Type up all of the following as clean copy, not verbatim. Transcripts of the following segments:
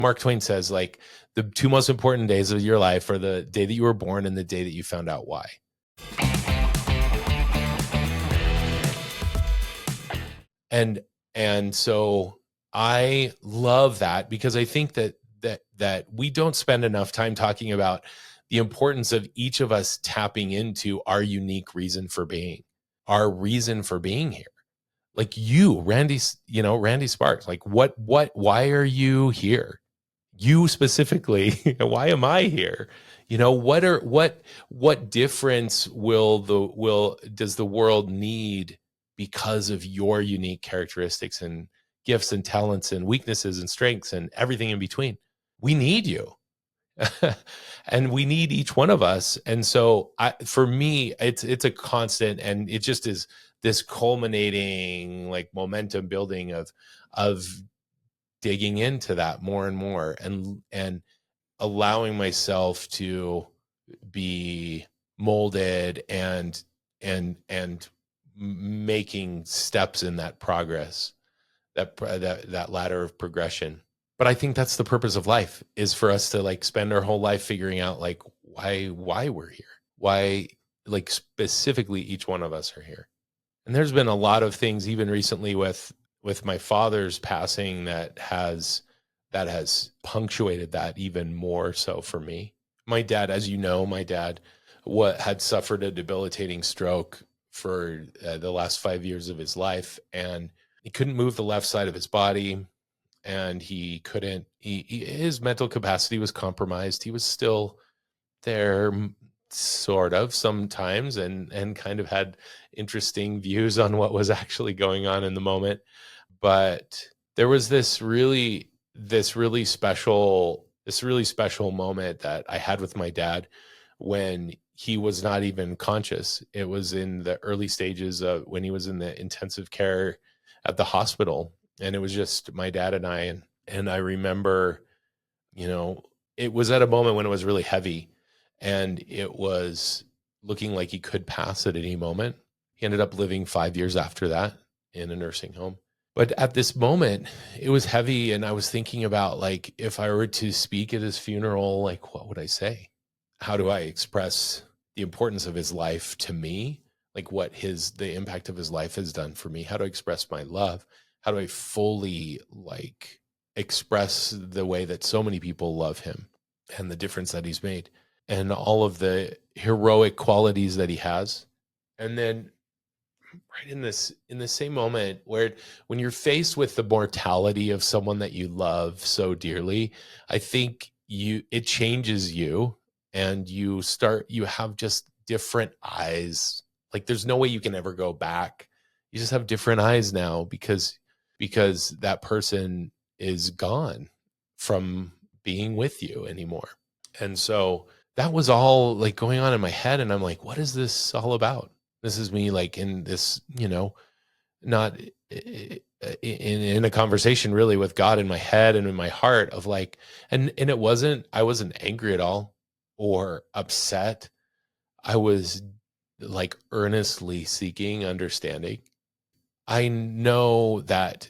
Mark Twain says, like, the two most important days of your life are the day that you were born and the day that you found out why. And so I love that, because I think that we don't spend enough time talking about the importance of each of us tapping into our unique reason for being, our reason for being here. Like you, Randy Sparks, like why are you here? You specifically, why am I here? What difference does the world need because of your unique characteristics and gifts and talents and weaknesses and strengths and everything in between? We need you. And we need each one of us. And so for me, it's a constant, and it just is this culminating, like, momentum building of digging into that more and more, and allowing myself to be molded and making steps in that progress, that ladder of progression. But I think that's the purpose of life, is for us to, like, spend our whole life figuring out, like, why we're here, why, like, specifically each one of us are here. And there's been a lot of things, even recently with my father's passing, that has punctuated that even more so for me. My dad, as you know, had suffered a debilitating stroke for the last 5 years of his life, and he couldn't move the left side of his body, and his mental capacity was compromised. He was still there, sort of, sometimes, and kind of had interesting views on what was actually going on in the moment. But there was this really special moment that I had with my dad when he was not even conscious. It was in the early stages of when he was in the intensive care at the hospital, and it was just my dad and I. And I remember, it was at a moment when it was really heavy, and it was looking like he could pass at any moment. He ended up living 5 years after that in a nursing home. But at this moment, it was heavy, and I was thinking about, like, if I were to speak at his funeral, like, what would I say? How do I express the importance of his life to me? Like, what the impact of his life has done for me? How do I express my love? How do I fully, like, express the way that so many people love him and the difference that he's made and all of the heroic qualities that he has? And then right in the same moment, when you're faced with the mortality of someone that you love so dearly, I think it changes you, and you have just different eyes. Like, there's no way you can ever go back. You just have different eyes now, because that person is gone from being with you anymore. And so that was all, like, going on in my head, and I'm like, what is this all about? This is me, like, in this, not in a conversation really with God in my head and in my heart, of like, and I wasn't angry at all or upset. I was, like, earnestly seeking understanding. I know that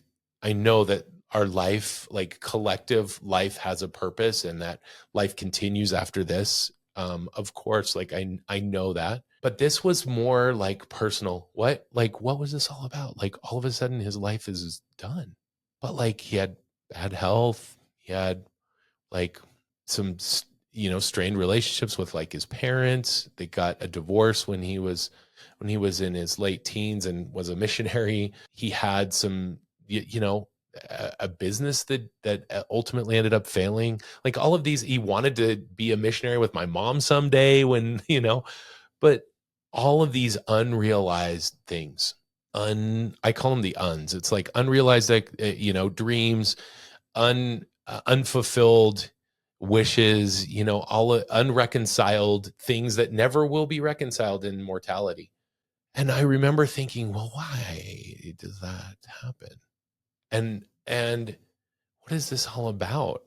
our life, like, collective life, has a purpose, and that life continues after this. Of course, like, I know that, but this was more, like, personal. What was this all about? Like, all of a sudden his life is done, but, like, he had bad health. He had, like, some, strained relationships with, like, his parents. They got a divorce when he was in his late teens and was a missionary. He had some, a business that ultimately ended up failing. Like, all of these, he wanted to be a missionary with my mom someday, when, but all of these unrealized things, I call them the uns. It's like unrealized, like, dreams, unfulfilled wishes, all unreconciled things that never will be reconciled in mortality. And I remember thinking, well, why does that happen? And what is this all about?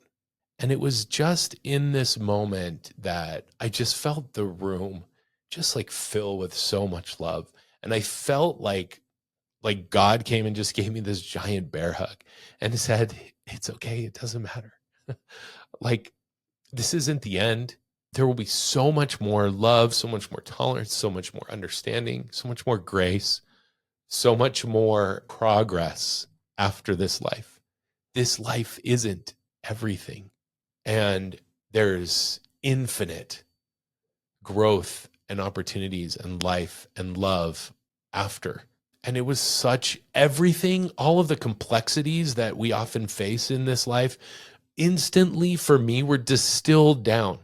And it was just in this moment that I just felt the room just, like, fill with so much love. And I felt like God came and just gave me this giant bear hug and said, it's okay. It doesn't matter. Like, this isn't the end. There will be so much more love, so much more tolerance, so much more understanding, so much more grace, so much more progress after this life. This life isn't everything. And there's infinite growth and opportunities and life and love after. And it was such everything, all of the complexities that we often face in this life, instantly for me were distilled down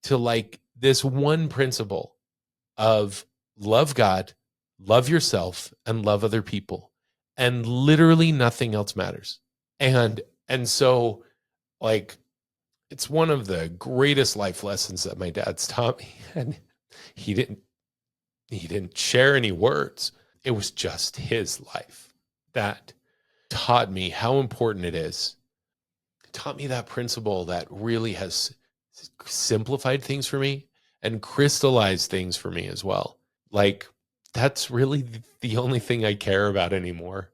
to like this one principle of love God, love yourself, and love other people. And literally nothing else matters. And so like it's one of the greatest life lessons that my dad's taught me. And he didn't share any words. It was just his life that taught me how important it is. It taught me that principle that really has simplified things for me and crystallized things for me as well. Like, that's really the only thing I care about anymore